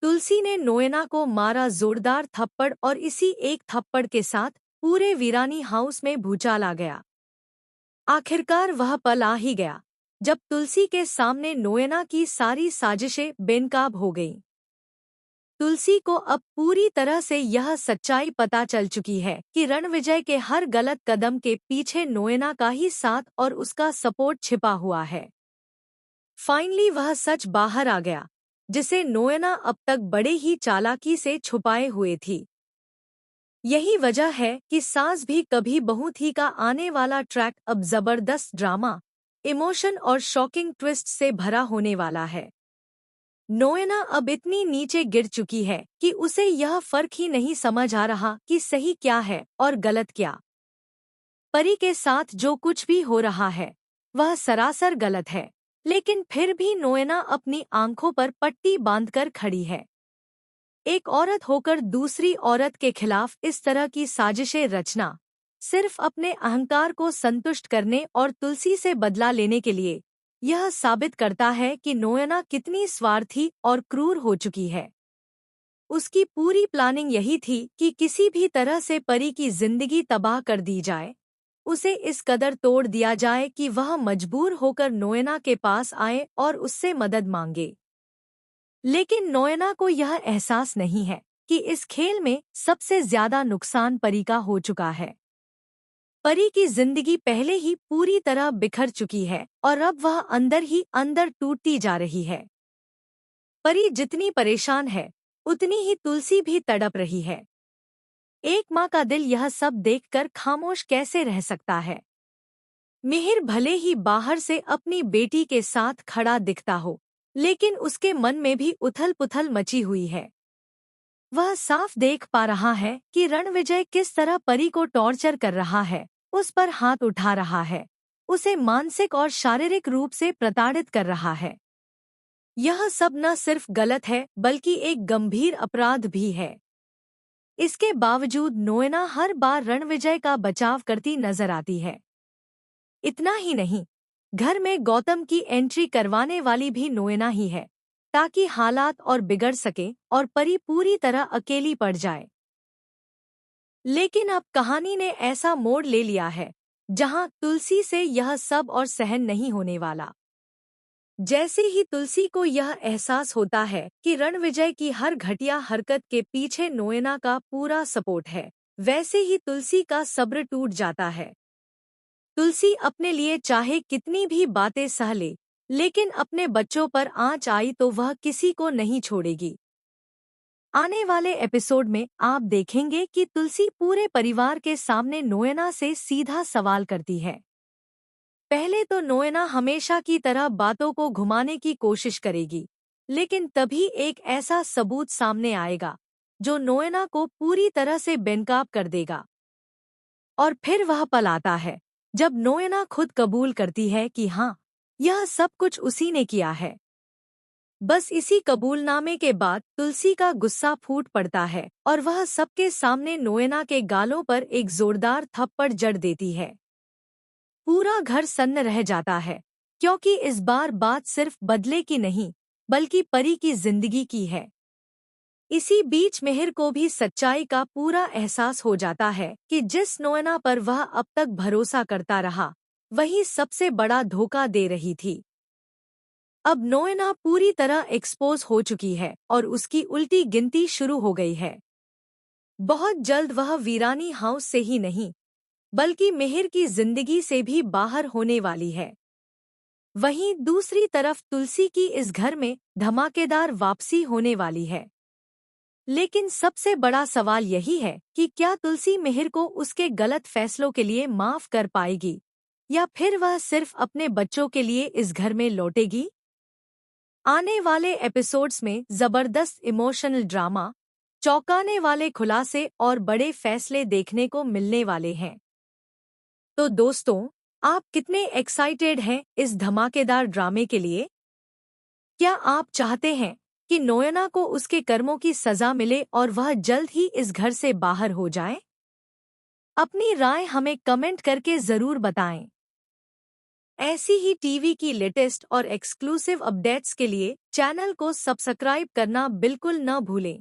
तुलसी ने नोएना को मारा जोरदार थप्पड़ और इसी एक थप्पड़ के साथ पूरे वीरानी हाउस में भूचाल आ गया। आखिरकार वह पल आ ही गया जब तुलसी के सामने नोएना की सारी साजिशें बेनकाब हो गईं। तुलसी को अब पूरी तरह से यह सच्चाई पता चल चुकी है कि रणविजय के हर गलत कदम के पीछे नोएना का ही साथ और उसका सपोर्ट छिपा हुआ है। फाइनली वह सच बाहर आ गया, जिसे नोएना अब तक बड़े ही चालाकी से छुपाए हुए थी। यही वजह है कि सास भी कभी बहू थी का आने वाला ट्रैक अब जबरदस्त ड्रामा, इमोशन और शॉकिंग ट्विस्ट से भरा होने वाला है। नोएना अब इतनी नीचे गिर चुकी है कि उसे यह फर्क ही नहीं समझ आ रहा कि सही क्या है और गलत क्या। परी के साथ जो कुछ भी हो रहा है वह सरासर गलत है, लेकिन फिर भी नोएना अपनी आंखों पर पट्टी बांधकर खड़ी है। एक औरत होकर दूसरी औरत के खिलाफ इस तरह की साजिशें रचना सिर्फ अपने अहंकार को संतुष्ट करने और तुलसी से बदला लेने के लिए, यह साबित करता है कि नोएना कितनी स्वार्थी और क्रूर हो चुकी है। उसकी पूरी प्लानिंग यही थी कि किसी भी तरह से परी की जिंदगी तबाह कर दी जाए, उसे इस कदर तोड़ दिया जाए कि वह मजबूर होकर नोएना के पास आए और उससे मदद मांगे। लेकिन नोएना को यह एहसास नहीं है कि इस खेल में सबसे ज्यादा नुकसान परी का हो चुका है। परी की जिंदगी पहले ही पूरी तरह बिखर चुकी है और अब वह अंदर ही अंदर टूटती जा रही है। परी जितनी परेशान है, उतनी ही तुलसी भी तड़प रही है। एक माँ का दिल यह सब देखकर खामोश कैसे रह सकता है। मिहिर भले ही बाहर से अपनी बेटी के साथ खड़ा दिखता हो, लेकिन उसके मन में भी उथल-पुथल मची हुई है। वह साफ देख पा रहा है कि रणविजय किस तरह परी को टॉर्चर कर रहा है, उस पर हाथ उठा रहा है, उसे मानसिक और शारीरिक रूप से प्रताड़ित कर रहा है। यह सब न सिर्फ गलत है बल्कि एक गंभीर अपराध भी है। इसके बावजूद नोएना हर बार रणविजय का बचाव करती नजर आती है। इतना ही नहीं, घर में गौतम की एंट्री करवाने वाली भी नोएना ही है, ताकि हालात और बिगड़ सके और परी पूरी तरह अकेली पड़ जाए। लेकिन अब कहानी ने ऐसा मोड़ ले लिया है जहां तुलसी से यह सब और सहन नहीं होने वाला। जैसे ही तुलसी को यह एहसास होता है कि रणविजय की हर घटिया हरकत के पीछे नोएना का पूरा सपोर्ट है, वैसे ही तुलसी का सब्र टूट जाता है। तुलसी अपने लिए चाहे कितनी भी बातें सह ले, लेकिन अपने बच्चों पर आंच आई तो वह किसी को नहीं छोड़ेगी। आने वाले एपिसोड में आप देखेंगे कि तुलसी पूरे परिवार के सामने नोएना से सीधा सवाल करती है। पहले तो नोएना हमेशा की तरह बातों को घुमाने की कोशिश करेगी, लेकिन तभी एक ऐसा सबूत सामने आएगा जो नोएना को पूरी तरह से बेनकाब कर देगा। और फिर वह पल आता है जब नोएना खुद कबूल करती है कि हाँ, यह सब कुछ उसी ने किया है। बस इसी कबूलनामे के बाद तुलसी का गुस्सा फूट पड़ता है और वह सबके सामने नोएना के गालों पर एक जोरदार थप्पड़ जड़ देती है। पूरा घर सन्न रह जाता है, क्योंकि इस बार बात सिर्फ बदले की नहीं, बल्कि परी की जिंदगी की है। इसी बीच मिहिर को भी सच्चाई का पूरा एहसास हो जाता है कि जिस नोएना पर वह अब तक भरोसा करता रहा, वही सबसे बड़ा धोखा दे रही थी। अब नोएना पूरी तरह एक्सपोज हो चुकी है और उसकी उल्टी गिनती शुरू हो गई है। बहुत जल्द वह वीरानी हाउस से ही नहीं, बल्कि मिहिर की जिंदगी से भी बाहर होने वाली है। वहीं दूसरी तरफ तुलसी की इस घर में धमाकेदार वापसी होने वाली है। लेकिन सबसे बड़ा सवाल यही है कि क्या तुलसी मिहिर को उसके गलत फैसलों के लिए माफ कर पाएगी, या फिर वह सिर्फ अपने बच्चों के लिए इस घर में लौटेगी। आने वाले एपिसोड्स में जबरदस्त इमोशनल ड्रामा, चौंकाने वाले खुलासे और बड़े फैसले देखने को मिलने वाले हैं। तो दोस्तों, आप कितने एक्साइटेड हैं इस धमाकेदार ड्रामे के लिए? क्या आप चाहते हैं कि नोएना को उसके कर्मों की सजा मिले और वह जल्द ही इस घर से बाहर हो जाए? अपनी राय हमें कमेंट करके जरूर बताएं। ऐसी ही टीवी की लेटेस्ट और एक्सक्लूसिव अपडेट्स के लिए चैनल को सब्सक्राइब करना बिल्कुल न भूलें।